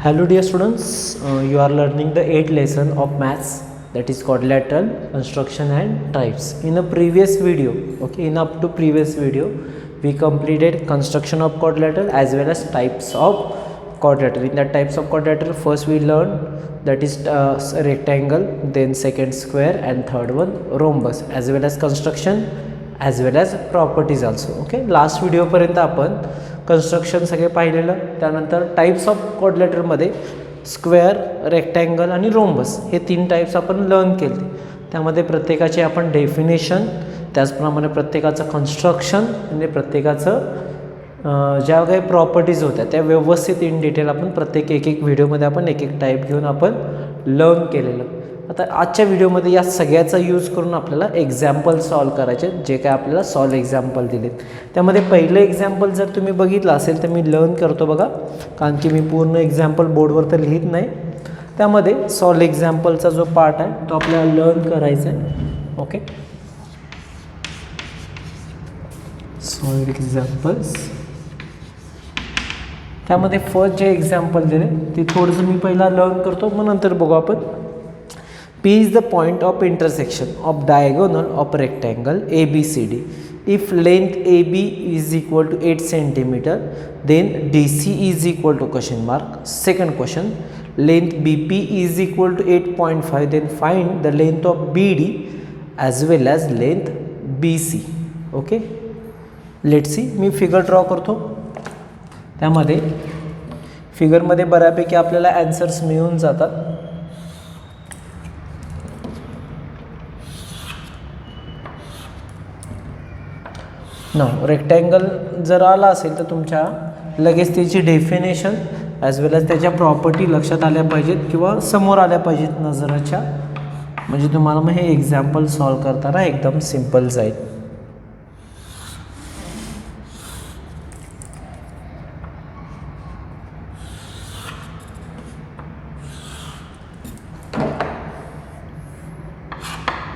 Hello dear students, you are learning the 8th lesson of maths, that is quadrilateral construction and types. In a previous video, in up to previous video, we completed construction of quadrilateral as well as types of quadrilateral. In that types of quadrilateral, first we learned that is rectangle, then second square, and third one rhombus, as well as construction as well as properties also. Last व्हिडिओपर्यंत आपण construction सगळे पाहिलेलं, त्यानंतर types of क्वाड्रिलेटरमध्ये square, rectangle आणि rhombus हे 3 types आपण learn केले. त्यामध्ये प्रत्येकाचे आपण डेफिनेशन, त्याचप्रमाणे प्रत्येकाचं कन्स्ट्रक्शन म्हणजे प्रत्येकाचं ज्या काही प्रॉपर्टीज होत्या त्या व्यवस्थित इन डिटेल आपण प्रत्येक एक व्हिडिओमध्ये आपण एक टाईप घेऊन आपण लर्न केलेलं. आता आजच्या व्हिडिओमध्ये या सगळ्याचा यूज करून आपल्याला एक्झाम्पल सॉल्व करायचे, जे काय आपल्याला सॉल्व एक्झाम्पल दिलेत. त्यामध्ये पहिलं एक्झाम्पल जर तुम्ही बघितलं असेल तर मी लर्न करतो बघा, कारण की मी पूर्ण एक्झाम्पल बोर्डवर तर लिहित नाही. त्यामध्ये सॉल्व एक्झाम्पलचा जो पार्ट आहे तो आपल्याला लर्न करायचा आहे. Solve examples. त्यामध्ये फर्स्ट जे एक्झाम्पल दिले ते थोडंसं मी पहिला लर्न करतो, मग नंतर बघू आपण. P is the point of intersection of diagonal of rectangle ABCD. If length AB is equal to 8 cm, then DC is equal to question mark. Second question, length BP is equal to 8.5, then find the length of BD as well as length BC. Okay, let's see. Me figure draw करतो. त्यामध्ये फिगरमध्ये बऱ्यापैकी आपल्याला answers मिळून जातात. Rectangle जर आला असेल तर तुमच्या लगेच त्याची डेफिनेशन ॲज वेल ॲज त्याच्या प्रॉपर्टी लक्षात आल्या पाहिजेत किंवा समोर आल्या पाहिजेत नजराच्या, म्हणजे तुम्हाला मग हे एक्झाम्पल सॉल्व करताना एकदम सिम्पल जाईल.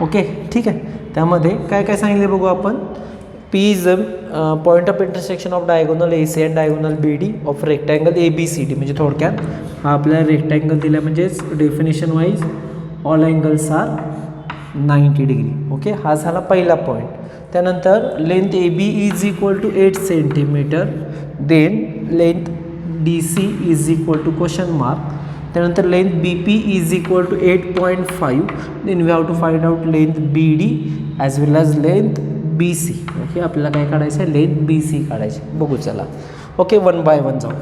ओके, ठीक आहे. त्यामध्ये काय काय सांगितले बघू आपण. P is the point of intersection of diagonal AC and diagonal BD of rectangle ABCD. म्हणजे थोडक्यात हा आपल्याला रेक्टँगल दिला, म्हणजेच definition wise all angles are 90 degree. Okay, हा झाला पहिला पॉईंट. त्यानंतर length AB is equal to 8 centimetre, then length DC is equal to question mark. त्यानंतर length BP is equal to 8.5, then we have to find out length BD as well as length BC. Okay, आपल्याला काय काढायचं आहे, length BC काढायची. बघू चला. Okay, 1 bye 1 जाऊ.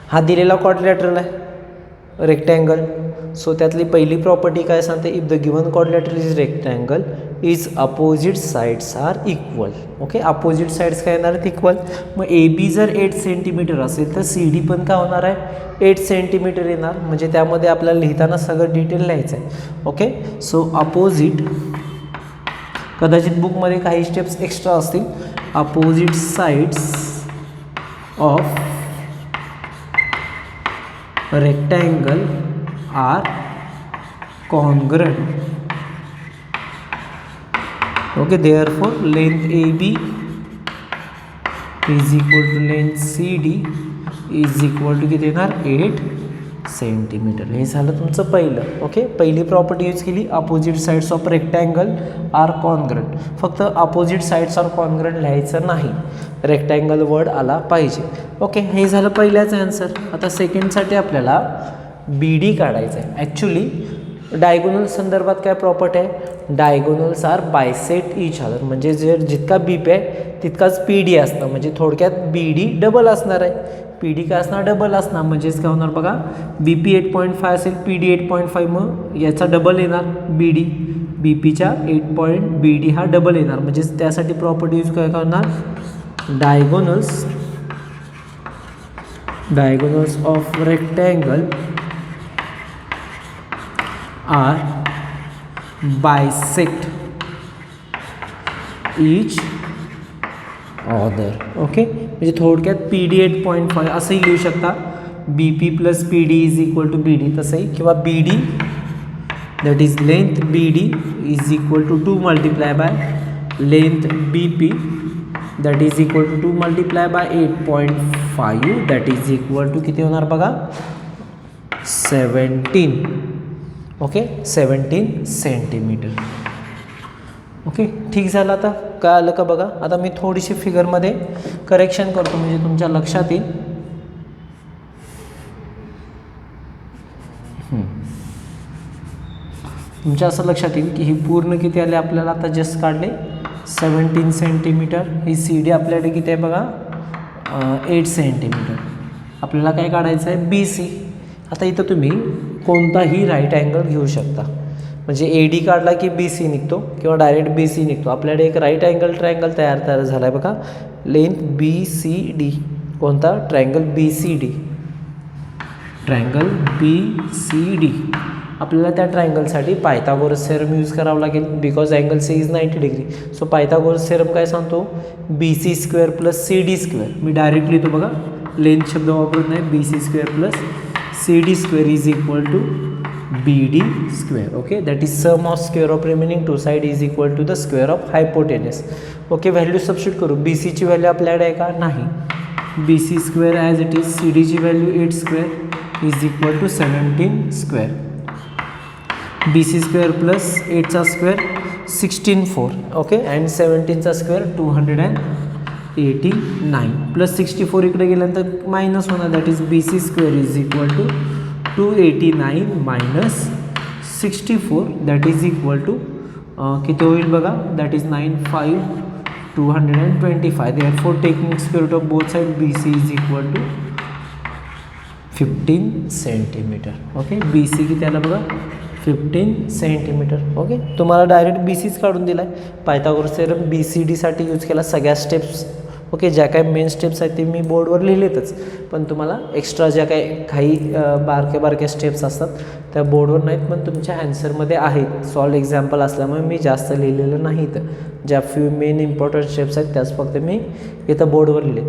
हा दिलेला क्वाड्रिलॅटरल आहे रेक्टँगल. सो त्यातली पहिली प्रॉपर्टी काय सांगते, if the given quadrilateral is rectangle is opposite sides are equal. Okay, opposite sides काय येणार आहेत, इक्वल. मग AB जर 8 सेंटीमीटर असेल तर CD पण काय होणार आहे, 8 सेंटीमीटर येणार. म्हणजे त्यामध्ये आपल्याला लिहिताना सगळं डिटेल लिहायचं आहे. ओके, सो अपोजिट, कदाचित बुकमध्ये काही स्टेप्स एक्स्ट्रा असतील. Opposite sides of rectangle are congruent. Okay, therefore length AB is equal to length CD is equal to किती येणार, 8 सेंटीमीटर. हे झालं तुमचं पहिलं. ओके, पहिली प्रॉपर्टी यूज केली, opposite sides of rectangle are congruent. फक्त अपोजिट साइड्स आर कॉन्ग्रंट लिहायचं नाही, रेक्टँगल वर्ड आला पाहिजे. ओके, हे झालं पहिल्याच आन्सर. आता सेकंडसाठी आपल्याला BD काढायचं आहे. ॲक्च्युली डायगोनल संदर्भात काय प्रॉपर्टी आहे, डायगोनल्स आर बायसेट इच अदर. म्हणजे जर जितका BP आहे तितकाच PD असतं. म्हणजे थोडक्यात BD डबल असणार आहे. PD काय असणार, डबल असणार. म्हणजेच काय होणार बघा, BP 8.5 असेल, PD 8.5, मग याचा डबल येणार BD. BPच्या 8 BD हा डबल येणार. म्हणजेच त्यासाठी प्रॉपर्टी यूज काय करणार, diagonals of rectangle are bisect each other. Okay, म्हणजे थोडक्यात PD 8.5 असंही लिहू शकता, BP plus PD is equal to BD तसंही, किंवा BD that is length BD is equal to 2 multiply by length BP that is equal to 2 multiply by 8.5 that is equal to किती होणार बघा 17. Okay 17 centimetre. ओके ठीक झालं. आता काय आलं का बघा. आता मी थोडीशी फिगरमध्ये करेक्शन करतो म्हणजे तुमच्या लक्षात येईल. तुमच्या असं लक्षात येईल की ही पूर्ण किती आले आपल्याला आता जस्ट काढले 17 सेंटीमीटर. ही सी डी आपल्याकडे किती आहे बघा 8 सेंटीमीटर. आपल्याला काय काढायचं आहे बी सी. आता इथं तुम्ही कोणताही राईट अँगल घेऊ शकता म्हणजे ए डी काढला की बी सी निघतो किंवा डायरेक्ट बी सी निघतो. आपल्याकडे एक राईट अँगल ट्रायंगल तयार झाला आहे बघा लेंथ बी सी डी. कोणता triangle B C D. Triangle B C D. आपल्याला त्या ट्रायंगलसाठी पायथागोरस थेरम यूज करावा लागेल because angle C is 90 degree. So Pythagoras theorem काय सांगतो B C square plus C D square. मी डायरेक्ट लिहितो बघा लेंथ शब्द वापरत नाही. B C square plus C D square is equal to B D square. Okay that is sum of square of remaining two side is equal to the square of hypotenuse. Okay value substitute करू. B सीची value आपल्याकडे आहे का नाही. B C square as it is. C डीची value 8 square is equal to 17 square. B C square plus 8चा square 16 4. Okay and 17चा square 289 plus 64 इकडे गेल्यानंतर मायनस होणार that is B C square is equal to 289 minus 64 that is equal to किती होईल बघा that is 95 225. Therefore taking square root of both side B C is equal to 15 centimetre. Okay B C किती आला बघा 15 centimetre. Okay तुम्हाला direct B सीच काढून दिला आहे. पायथागोरस थेरम बी सी डीसाठी यूज केला सगळ्या स्टेप्स. ओके ज्या काही मेन स्टेप्स आहेत ते मी बोर्डवर लिहिलेतच पण तुम्हाला एक्स्ट्रा ज्या काही बारक्या स्टेप्स असतात त्या बोर्डवर नाहीत पण तुमच्या ॲन्सरमध्ये आहेत. सॉल्व एक्झाम्पल असल्यामुळे मी जास्त लिहिलेलं नाहीत. ज्या फ्यू मेन इम्पॉर्टंट स्टेप्स आहेत त्याच फक्त मी इथं बोर्डवर लिहिले.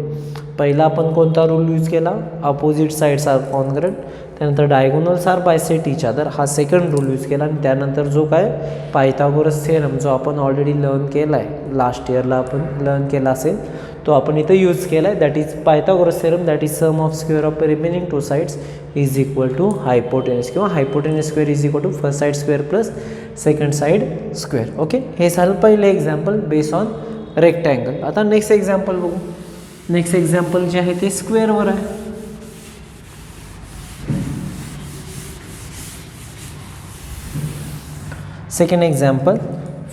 पहिला आपण कोणता रूल यूज केला अपोजिट साईड्स आर कॉन्ग्रंट. त्यानंतर डायगोनल्स आर बायसेट इच अदर हा सेकंड रूल यूज केला. आणि त्यानंतर जो काय पायथागोरस थेरम जो आपण ऑलरेडी लर्न केला आहे लास्ट इयरला आपण लर्न केला असेल तो आपण इथं यूज केला आहे. That is Pythagoras theorem that is sum of square of remaining two sides is equal to hypotenuse किंवा hypotenuse square is equal to first side square plus second side square. Okay हे झालं पहिलं example base on rectangle. आता next example बघू. Next example जे आहे ते स्क्वेअरवर आहे. Second example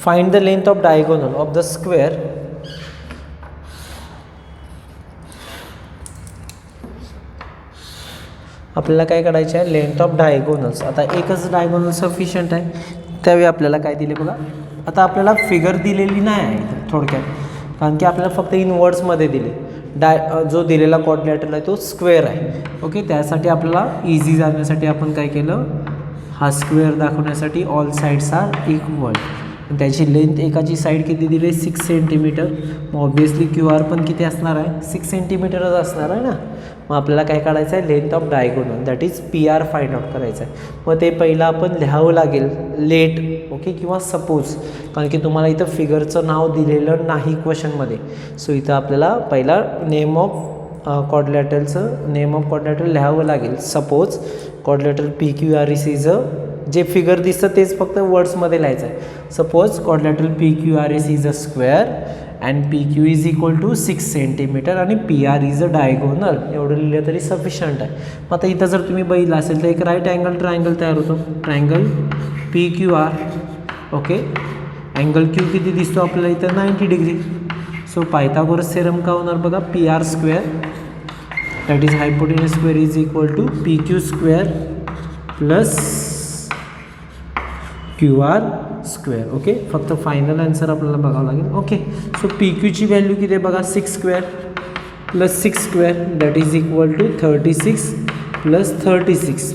find the length of diagonal of the square आपल्याला काय काढायचं आहे लेंथ ऑफ डायगोनल्स. आता एकच डायगोनल सफिशियंट आहे त्यावेळी आपल्याला काय दिले बघा. आता आपल्याला फिगर दिलेली नाही आहे इथं थोडक्यात कारण की आपल्याला फक्त इन वर्ड्समध्ये दिले. जो दिलेला कोऑर्डिनेटर आहे तो स्क्वेअर आहे. ओके त्यासाठी आपल्याला इझी जाण्यासाठी आपण काय केलं हा स्क्वेअर दाखवण्यासाठी ऑल साईड्स आर इक्वल. त्याची लेंथ एकाची साईड किती दिली 6 सेंटीमीटर. मग ऑब्वियसली क्यू आर पण किती असणार आहे 6 सेंटीमीटरच असणार आहे ना. मग आपल्याला काय काढायचं आहे length of diagonal that is P R find out करायचं आहे. मग ते पहिलं आपण लिहावं लागेल लेट. ओके किंवा सपोज कारण की तुम्हाला इथं फिगरचं नाव दिलेलं नाही क्वेश्चनमध्ये. सो इथं आपल्याला पहिला नेम ऑफ कोऑर्डिनेटर लिहावं लागेल. Suppose coordinator P Q R S is जे फिगर दिसतं तेच फक्त वर्ड्समध्ये लिहायचं आहे. Suppose coordinator P Q R S is a square and P Q is equal to 6 centimetre आणि P R is a diagonal. एवढं लिहिलं तरी सफिशियंट आहे. मग आता इथं जर तुम्ही बघितलं असेल तर एक राईट अँगल ट्रायंगल तयार होतो. Triangle P Q R. Okay angle Q किती दिसतो आपल्याला इथं 90 डिग्री. सो पायथागोरस थेरम का होणार बघा P R square that is hypotenuse square is equal to P Q square plus Q R square. Okay फक्त फायनल आन्सर आपल्याला बघावं लागेल. ओके सो पी क्यूची व्हॅल्यू किती आहे बघा 6 square plus 6 square that is equal to 36 plus 36.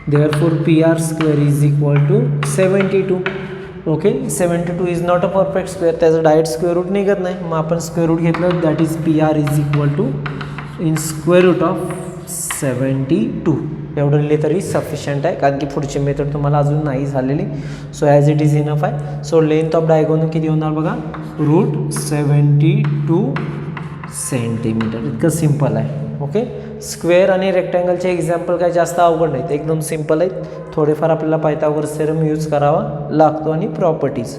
Therefore P R square is equal to 72. Okay 72 is not a perfect square. त्याचं direct square root निघत नाही. मग आपण स्क्वेअर रूट घेतलं that is P R is equal to in square root of 72 एवढं लिहिले तरी sufficient आहे, कारण की पुढची मेथड तुम्हाला अजून नाही झालेली. So as it is enough आहे. सो लेंथ ऑफ डायगोनल किती होणार बघा, √72 सेंटीमीटर. इतकं सिम्पल आहे. ओके, स्क्वेअर आणि रेक्टँगलचे एक्झाम्पल काय जास्त अवघड नाहीत, एकदम सिम्पल आहेत. थोडेफार आपल्याला पायथागोरस थेरम यूज करावा लागतो आणि प्रॉपर्टीज.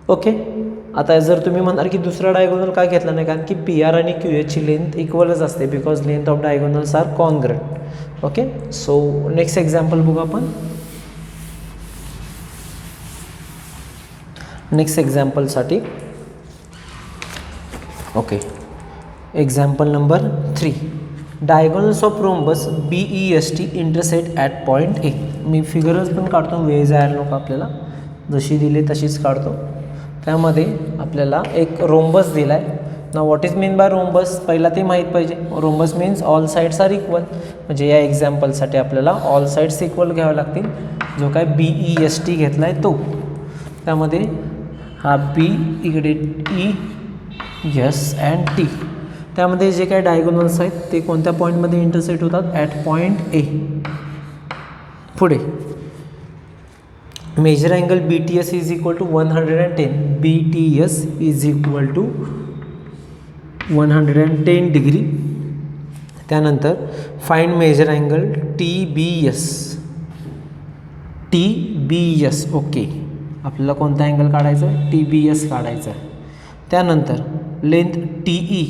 ओके, आता जर तुम्ही म्हणाल की दुसरा डायगोनल काय घेतला नाही, कारण की PR आणि QH ची लेंथ इक्वलच असते, because length of diagonals are congruent. Okay, so next example बघू आपण. नेक्स्ट एक्झाम्पलसाठी okay, example number 3. Diagonals of rhombus BEST intersect at point A. मी फिगरच पण काढतो, वेळ जायला नको आपल्याला, जशी दिली तशीच काढतो. त्यामध्ये आपल्याला एक रोम्बस दिला आहे ना. What is mean by rhombus, पहिला ते माहीत पाहिजे. Rhombus means all sides are equal, म्हणजे या एक्झाम्पलसाठी आपल्याला ऑल साईड्स इक्वल घ्यावे लागतील. जो काय BEST घेतला आहे तो, त्यामध्ये हा B इकडे E, S अँड T. त्यामध्ये जे काही डायगोनल्स आहेत ते कोणत्या पॉईंटमध्ये इंटरसेक्ट होतात, ॲट पॉईंट A. पुढे major angle BTS is equal to 110. BTS is equal to 110 degree. त्यानंतर find major angle TBS. TBS okay, आपल्याला कोणता अँगल काढायचा आहे, TBS काढायचा आहे. त्यानंतर लेंथ TE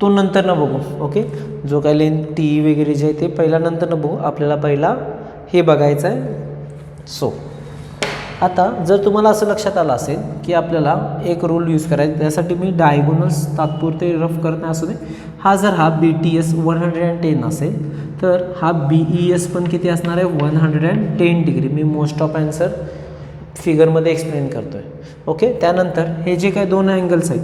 तो नंतर न बघू. ओके, जो काय लेंथ TE वगैरे जे आहे ते पहिला नंतर न बघू, आपल्याला पहिला हे बघायचं आहे. सो आता जर तुम्हाला असं लक्षात आलं असेल की आपल्याला एक रूल यूज करायचा, त्यासाठी मी डायगोनल्स तात्पुरते रफ करत नाही असू दे. हा जर हा BTS 110 असेल तर हा BES पण किती असणार आहे, 110 डिग्री. मी मोस्ट ऑफ आन्सर फिगरमध्ये एक्सप्लेन करतो आहे. ओके, त्यानंतर हे जे काय दोन अँगल्स आहेत,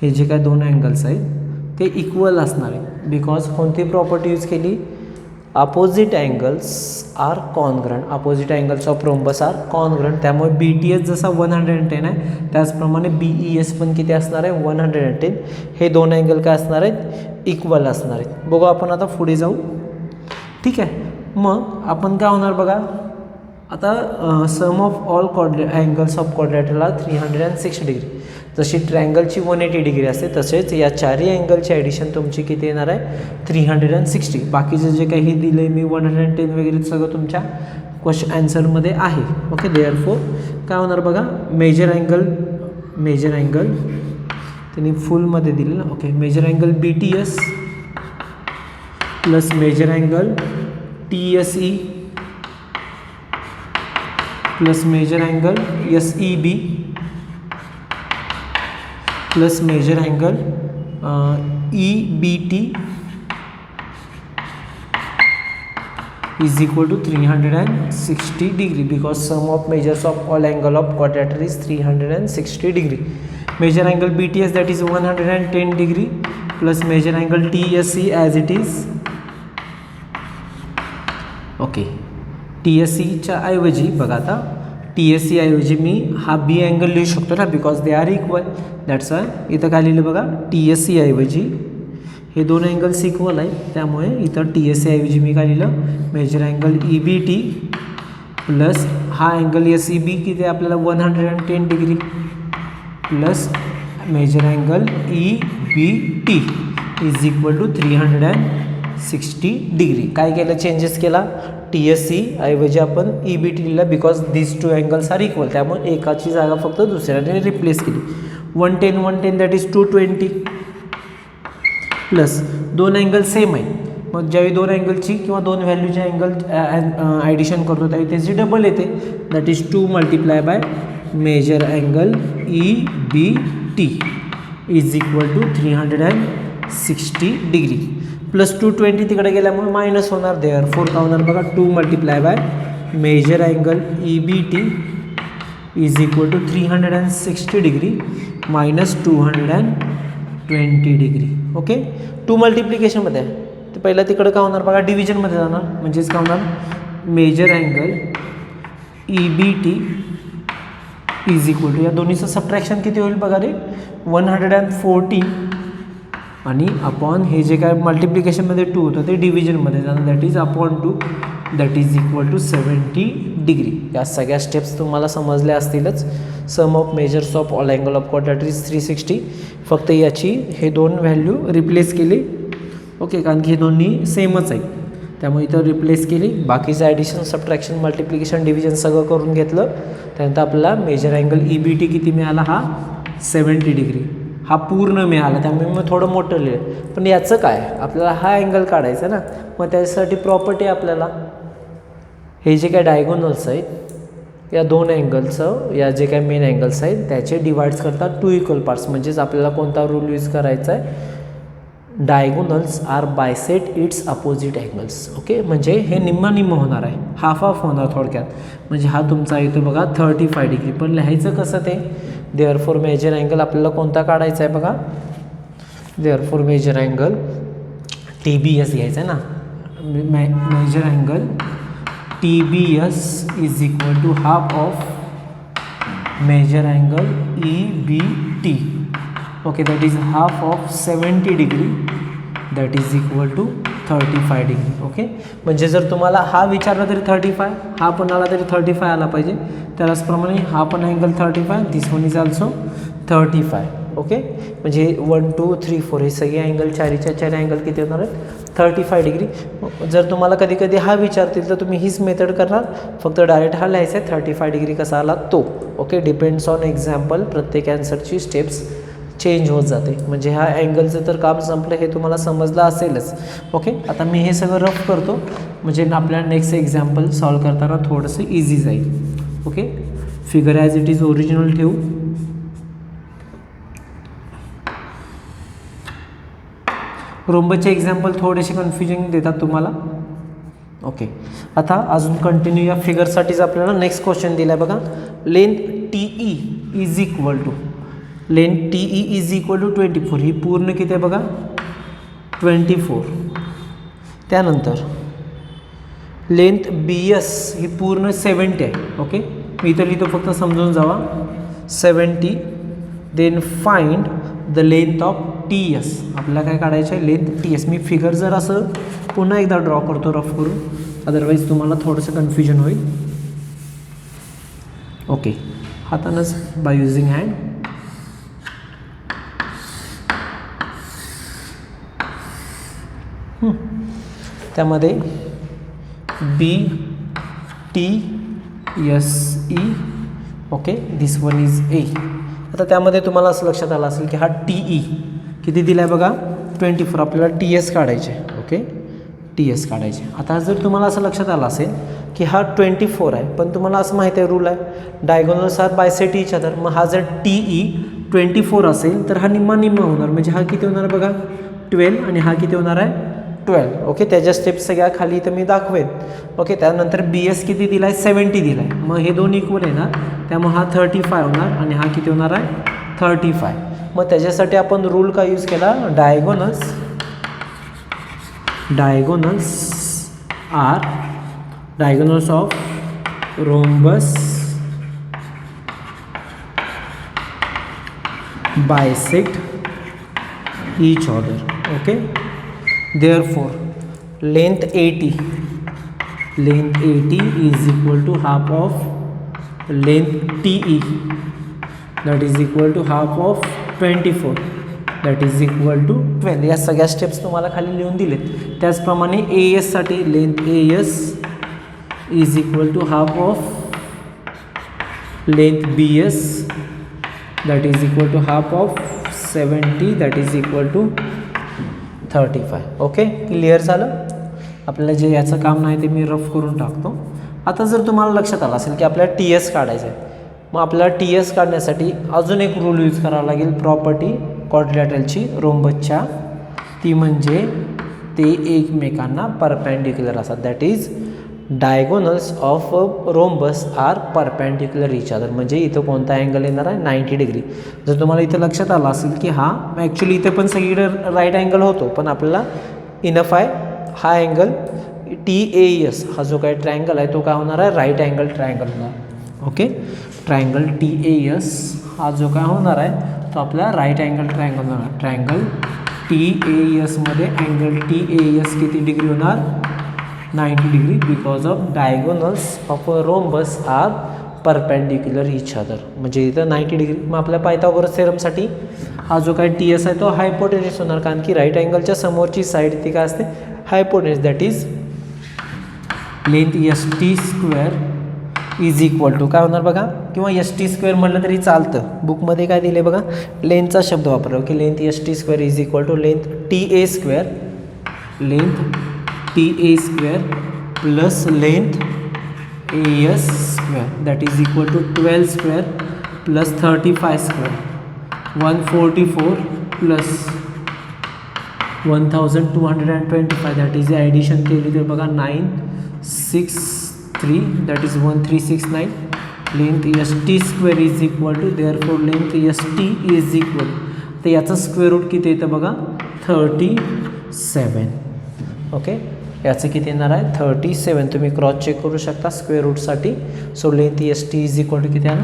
हे जे काय दोन अँगल्स आहेत ते इक्वल असणार आहे, बिकॉज कोणती प्रॉपर्टी यूज केली, opposite angles are congruent. Opposite angles of rhombus are congruent. त्यामुळे BTS जसा 110 आहे त्याचप्रमाणे BES पण किती असणार आहे, 110. हे दोन अँगल काय असणार आहेत, इक्वल असणार आहेत. बघू आपण आता पुढे जाऊ. ठीक आहे, मग आपण काय होणार बघा, आता sum of all angles of quadrilateral are 360 degree. जशी ट्रायंगलची 180 डिग्री असते तसेच या चारही अँगलची ॲडिशन तुमची किती येणार आहे, 360. बाकीचं जे काही दिलं आहे मी 110 वगैरे सगळं तुमच्या क्वेश्चन ॲन्सरमध्ये आहे. ओके, देअरफॉर काय होणार बघा, मेजर अँगल त्यांनी फुलमध्ये दिलेलं. Okay, measure angle BTS plus measure angle TSE plus measure angle SEB plus measure angle EBT is equal to 360 degree, because sum of measures of all angle of quadrilateral is 360 degree. Measure angle BTS, that is 110 degree, plus measure angle TSE as it is. Okay, TSEच्या ऐवजी बघा, आता TSE ऐवजी मी हा B angle लिहू शकतो ना, because they are equal. That's why इथं काय लिहिलं बघा, TSE ऐवजी हे दोन अँगल्स इक्वल आहे, त्यामुळे इथं TSE ऐवजी मी काय लिहिलं, मेजर अँगल EBT प्लस हा अँगल SEB किती आपल्याला 110 degree plus measure angle EBT is equal to 360 degree. काय केलं, चेंजेस केला, TSE ऐवजी आपण EBT लिहिला, because this two angles are equal. त्यामुळे एकाची जागा फक्त दुसऱ्याने रिप्लेस केली. 110 दॅट इज 220 प्लस दोन अँगल सेम आहे. मग ज्यावेळी दोन अँगलची किंवा दोन व्हॅल्यूचे अँगल ॲडिशन करतो त्यावेळी त्याची डबल येते, that is 2 multiply by measure angle EBT is equal to 360 degree plus 220 तिकडे गेल्यामुळे मायनस होणार. देअरफॉर काय होणार बघा, 2 multiply by measure angle EBT is equal to 360 degree minus 220 degree. Okay, 2 मल्टिप्लिकेशनमध्ये आहे तर पहिला तिकडं काय होणार बघा, डिव्हिजनमध्ये जाणार, म्हणजेच काय होणार, measure angle EBT is equal to, या दोन्हीचं सबट्रॅक्शन किती होईल बघा रे, 140 आणि अपॉन हे जे काय मल्टिप्लिकेशनमध्ये 2 होतं ते डिव्हिजनमध्ये जाणं, that is upon 2 that is equal to 70 degree. या सगळ्या स्टेप्स तुम्हाला समजल्या असतीलच. Sum of measures of all angle of quad that is 360. फक्त याची हे दोन व्हॅल्यू रिप्लेस केली. ओके, कारण की हे दोन्ही सेमच आहे त्यामुळे इथं रिप्लेस केली. बाकीचं ॲडिशन, सबट्रॅक्शन, मल्टिप्लिकेशन, डिव्हिजन सगळं करून घेतलं. त्यानंतर आपल्याला मेजर अँगल EBT किती मिळाला, हा 70 डिग्री हा पूर्ण मिळाला. त्यामुळे मी थोडं मोठं लिहिलं. पण याचं काय, आपल्याला हा अँगल काढायचा ना, मग त्याच्यासाठी प्रॉपर्टी आपल्याला हे जे काय डायगोनल्स आहेत या दोन अँगलचं, या जे काय मेन अँगल्स आहेत त्याचे डिवाइड्स करतात 2 इक्वल पार्ट्स. म्हणजेच आपल्याला कोणता रूल यूज करायचा आहे, diagonals are bisect its opposite angles. Okay, म्हणजे हे निम्म होणार आहे, हाफ हाफ होणार थोडक्यात. म्हणजे हा तुमचा येतो बघा 35 डिग्री. पण लिहायचं कसं ते, देअरफॉर मेजर अँगल आपल्याला कोणता काढायचा आहे बघा, देअरफॉर मेजर अँगल TBS घ्यायचा आहे ना. Measure angle TBS is equal to half of measure angle EBT. Okay, that is half of 70 degree that is equal to 35 degree. Okay, म्हणजे जर तुम्हाला हा विचारला तरी 35, हा पण आला तरी 35 आला पाहिजे. त्याचप्रमाणे हा पण angle 35, this one is also 35. Okay, म्हणजे 1 2 3 4 हे सगळे अँगल, चारीच्या चार अँगल किती होणार आहेत, 35 डिग्री. जर तुम्हाला कधी कधी हा विचारतील तर तुम्ही हीच मेथड करणार, फक्त डायरेक्ट हा लिहायचा आहे 35 डिग्री कसा आला तो. ओके, डिपेंड्स ऑन एक्झाम्पल, प्रत्येक ॲन्सरची स्टेप्स चेंज होत जाते. म्हणजे ह्या अँगलचं तर काम संपलं हे तुम्हाला समजलं असेलच. ओके, आता मी हे सगळं रफ करतो म्हणजे आपल्याला नेक्स्ट एक्झाम्पल सॉल्व करताना थोडंसं इझी जाईल. Okay, figure as it is original ठेवू. रोम्बसचे एक्झाम्पल थोडेसे कन्फ्युजन देतात तुम्हाला. ओके, आता अजून कंटिन्यू या फिगरसाठीच आपल्याला नेक्स्ट क्वेश्चन दिला आहे बघा. Length TE is equal to, length TE is equal to 24. ही पूर्ण किती आहे बघा 24. त्यानंतर लेंथ BS ही पूर्ण 70 आहे. ओके, मी इथं लिहितो फक्त समजून जावा 70. Then find the length of TS. आपल्याला काय काढायचं आहे, लेंथ TS. मी फिगर जर असं पुन्हा एकदा ड्रॉ करतो रफ करून, अदरवाईज तुम्हाला थोडंसं कन्फ्युजन होईल. ओके, हातानंच बाय युझिंग हँड. त्यामध्ये BTSE. Okay, this one is A. आता त्यामध्ये तुम्हाला असं लक्षात आलं असेल की हा TE किती दिला आहे बघा 24. आपल्याला TS काढायचे. ओके, TS काढायचे. आता जर तुम्हाला असं लक्षात आलं असेल की हा 24 आहे, पण तुम्हाला असं माहिती आहे रूल आहे डायगोनल्स आर बायसेट इच अदर. मग हा जर TE 24 असेल तर हा निम्मा होणार. म्हणजे हा किती होणार बघा 12 आणि हा किती होणार आहे 12. ओके, त्याच्या स्टेप्स सगळ्या खाली इथं मी दाखवेन. ओके, त्यानंतर BS किती दिला आहे 70 दिला आहे. मग हे दोन इक्वल आहे ना, त्यामुळे हा 35 होणार आणि हा किती होणार आहे 35. मग त्याच्यासाठी आपण रूल काय यूज केला, diagonals of rhombus bisect each other. Okay, therefore length 80 is equal to half of length TE that is equal to half of 24 that is equal to 12. या सगळ्या स्टेप्स तुम्हाला खाली लिहून दिलेत. त्याचप्रमाणे AS साठी length AS is equal to half of length BS that is equal to half of 70 that is equal to 35. Okay, clear झालं. आपल्याला जे याचं काम नाही ते मी रफ करून टाकतो. आता जर तुम्हाला लक्षात आलं असेल की आपल्याला TS काढायचं आहे, मग आपल्याला TS काढण्यासाठी अजून एक रूल यूज करावा लागेल, प्रॉपर्टी क्वाड्रिलॅटरलची रोम्बसच्या. ती म्हणजे ते एकमेकांना परपेंडिक्युलर असतात. That is diagonals of rhombus are perpendicular each other. म्हणजे इथं कोणता अँगल येणार आहे 90 डिग्री. जर तुम्हाला इथं लक्षात आलं असेल की हा ॲक्च्युली इथे पण सगळीकडे राईट अँगल होतो, पण आपल्याला इनफ आहे हा अँगल TAS हा जो काही ट्रायंगल आहे तो काय होणार आहे राईट अँगल ट्रायंगल होणार. ओके, ट्रायंगल TAS हा जो काय होणार आहे तो आपला राईट अँगल ट्रायंगल होणार. ट्रायंगल TAS मध्ये अँगल TAS किती डिग्री होणार 90 degree because of diagonals of a rhombus are perpendicular each other. म्हणजे इथं 90 डिग्री. मग आपल्या पायथागोरस थेरमसाठी हा जो काय TS आहे तो हायपोटेन्यूस होणार, कारण की राईट अँगलच्या समोरची साईड ती काय असते hypotenuse, that is length ST² is equal to काय होणार बघा, किंवा ST² म्हटलं तरी चालतं. बुकमध्ये काय दिले बघा, लेंथचा शब्द वापरला की length ST² is equal to length TA² plus length AS² that is equal to 12² plus 35² 144 plus 1225 that is addition केली तर बघा 963 that is 1369. Length ST² is equal to therefore length ST is equal, तर याचं square route किती येतं बघा 37. Okay, याचं किती येणार आहे 37. तुम्ही क्रॉस चेक करू शकता स्क्वेअर रूटसाठी. So length ST is equal to किती आहे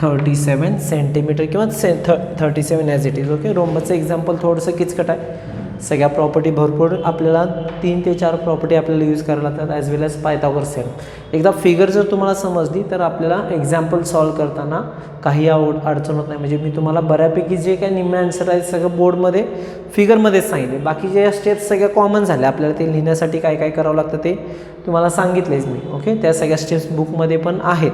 37 सेंटीमीटर किंवा 37 ॲज इट इज. ओके, रोम्बसचं एक्झाम्पल थोडंसं किचकट आहे. सगळ्या प्रॉपर्टी भरपूर आपल्याला 3 ते 4 प्रॉपर्टी आपल्याला यूज करायला लागतात as well as Pythagoras theorem. एकदा फिगर जर तुम्हाला समजली तर आपल्याला एक्झाम्पल सॉल्व करताना काही अडचण होत नाही. म्हणजे मी तुम्हाला बऱ्यापैकी जे काही निम्मे आन्सर आहेत सगळं बोर्डमध्ये फिगरमध्येच सांगितले. बाकी जे स्टेप्स सगळ्या कॉमन झाल्या, आपल्याला ते लिहिण्यासाठी काय काय करावं लागतं ते तुम्हाला सांगितलेच मी. ओके, त्या सगळ्या स्टेप्स बुकमध्ये पण आहेत.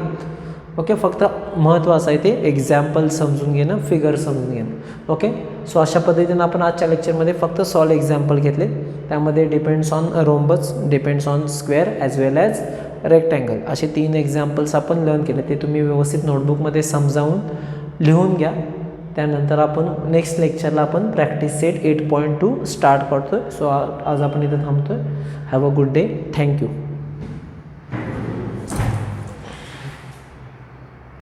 ओके, फक्त महत्त्वाचं आहे ते एक्झाम्पल समजून घेणं, फिगर समजून घेणं. ओके, सो अशा पद्धतीनं आपण आजच्या लेक्चरमध्ये फक्त सॉल्व एक्झाम्पल घेतले. त्यामध्ये depends on rhombus, depends on square as well as rectangle असे 3 एक्झाम्पल्स आपण लर्न केले. ते तुम्ही व्यवस्थित नोटबुकमध्ये समजावून लिहून घ्या. त्यानंतर आपण नेक्स्ट लेक्चरला आपण प्रॅक्टिस सेट 8.2 स्टार्ट करतो आहे. सो आज आपण इथं थांबतो आहे. Have a good day. Thank you.